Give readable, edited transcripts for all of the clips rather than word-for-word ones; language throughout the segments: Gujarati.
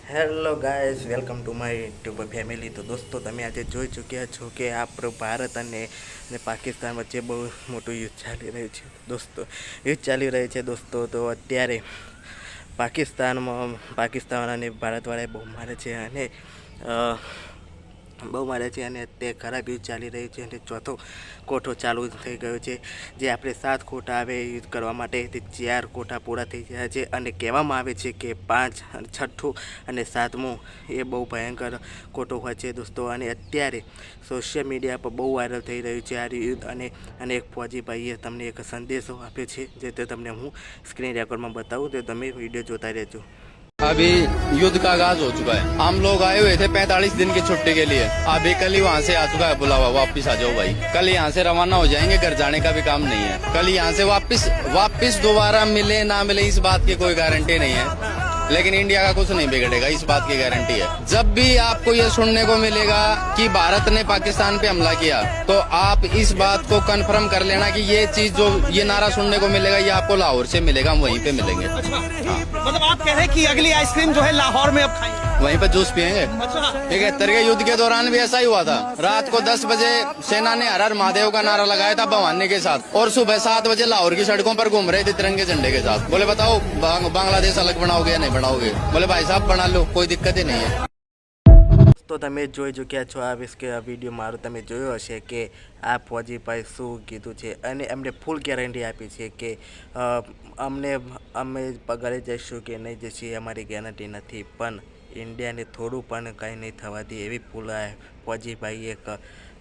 Hello guys, welcome to my YouTube family. તો દોસ્તો, તમે આજે જોઈ ચૂક્યા છો કે આપણું ભારત અને પાકિસ્તાન વચ્ચે બહુ મોટું યુદ્ધ ચાલી રહ્યું છે દોસ્તો। યુદ્ધ ચાલી રહ્યું છે દોસ્તો। તો અત્યારે પાકિસ્તાન અને ભારતવાળાએ બહુ મારે છે અને તે ખરાબ યુદ્ધ ચાલી રહ્યું છે અને ચોથો કોઠો ચાલુ થઈ ગયો છે। જે આપણે 7 કોઠા આવે યુદ્ધ કરવા માટે તે 4 કોઠા પૂરા થઈ ગયા છે અને કહેવામાં આવે છે કે 5 અને છઠ્ઠું અને 7મું એ બહુ ભયંકર કોઠો હોય છે દોસ્તો। અને અત્યારે સોશિયલ મીડિયા પર બહુ વાયરલ થઈ રહ્યું છે આ યુદ્ધ। અને એક ફौजी ભાઈએ તમને એક સંદેશો આપ્યો છે, જે તે તમને હું સ્ક્રીન રેકોર્ડમાં બતાવું, તો તમે વિડીયો જોતા રહેજો। अभी युद्ध का आगाज हो चुका है। हम लोग आए हुए थे 45 दिन की छुट्टी के लिए। अभी कल ही वहाँ से आ चुका है बुलावा, वापस आ जाओ भाई। कल यहाँ से रवाना हो जाएंगे, घर जाने का भी काम नहीं है। कल यहाँ से वापस दोबारा मिले ना मिले इस बात की कोई गारंटी नहीं है, लेकिन इंडिया का कुछ नहीं बिगड़ेगा, इस बात की गारंटी है। जब भी आपको ये सुनने को मिलेगा कि भारत ने पाकिस्तान पे हमला किया, तो आप इस बात को कंफर्म कर लेना कि ये चीज जो ये नारा सुनने को मिलेगा, ये आपको लाहौर से मिलेगा, हम वहीं पे मिलेंगे। अच्छा, हाँ। मतलब आप कह रहे हैं कि अगली आइसक्रीम जो है लाहौर में अब खाएंगे, वहीं पे जूस पियेंगे। अच्छा। 71 के युद्ध के दौरान भी ऐसा ही हुआ था। रात को 10 बजे सेना ने हर हर महादेव का नारा लगाया था भवानी के साथ, और सुबह 7 बजे लाहौर की सड़कों पर घूम रहे थे तिरंगे झंडे के साथ। बोले बताओ बांग्लादेश अलग बनाओगे या नहीं बनाओगे? बोले भाई साहब बना लो, कोई दिक्कत ही नहीं है। તો તમે જોઈ ચૂક્યા છો આ વિડીયો મારો તમે જોયો હશે કે આ ફौजी ભાઈ શું કીધું છે અને એમને ફૂલ ગેરંટી આપી છે કે અમે પગારે જઈશું કે નહીં જઈશું અમારી ગેરંટી નથી, પણ ઇન્ડિયાને થોડું પણ કંઈ નહીં થવા દે એવી ફौजी ભાઈએ એક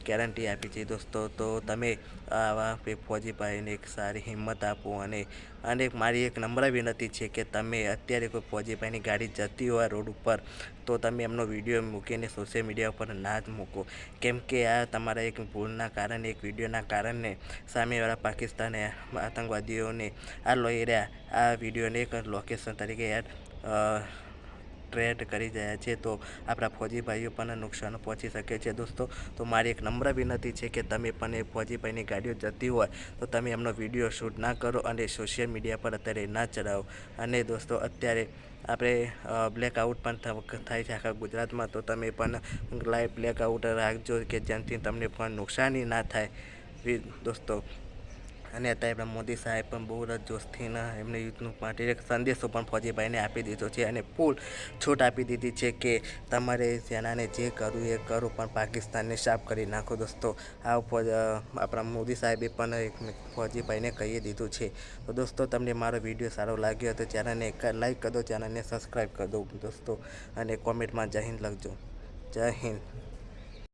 ગેરંટી આપી છે દોસ્તો। તો તમે આવા ફौजी ભાઈને એક સારી હિંમત આપો। અને મારી એક નમ્ર વિનંતી છે કે તમે અત્યારે કોઈ ફौजी ભાઈની ગાડી જતી હોય રોડ ઉપર, તો તમે એમનો વિડીયો મૂકીને સોશિયલ મીડિયા ઉપર ના જ મૂકો, કેમ કે આ તમારા એક ભૂલના કારણે, એક વિડીયોના કારણે સામેવાળા પાકિસ્તાને આતંકવાદીઓને આ લઈ રહ્યા આ વિડીયોને એક લોકેશન તરીકે ટ્રેડ કરી રહ્યા છે, તો આપણા ફौजी ભાઈઓ પણ નુકસાન પહોંચી શકે છે દોસ્તો। તો મારી એક નમ્ર વિનંતી છે કે તમે પણ એ ફौजी ભાઈની ગાડીઓ જતી હોય તો તમે એમનો વિડીયો શૂટ ના કરો અને સોશિયલ મીડિયા પર અત્યારે ના ચડાવો। અને દોસ્તો, અત્યારે આપણે બ્લેકઆઉટ પણ થાય છે આખા ગુજરાતમાં, તો તમે પણ લાઈવ બ્લેકઆઉટ રાખજો કે જેનાથી તમને પણ નુકસાની ના થાય દોસ્તો। અને અત્યારે આપણા મોદી સાહેબ પણ બહુ જોશથી એમને યુદ્ધનું માટે એક સંદેશો પણ ફौजी ભાઈને આપી દીધો છે અને ફૂલ છૂટ આપી દીધી છે કે તમારે સેનાને જે કરવું એ કરો, પણ પાકિસ્તાનને સાફ કરી નાખો દોસ્તો। આપણા મોદી સાહેબે પણ એક ફौजी ભાઈને કહી દીધું છે। તો દોસ્તો, તમને મારો વિડીયો સારો લાગ્યો તો ચેનલને લાઈક કરી દો, ચેનલને સબસ્ક્રાઈબ કરી દો દોસ્તો, અને કોમેન્ટમાં જય હિન્દ લખજો। જય હિન્દ।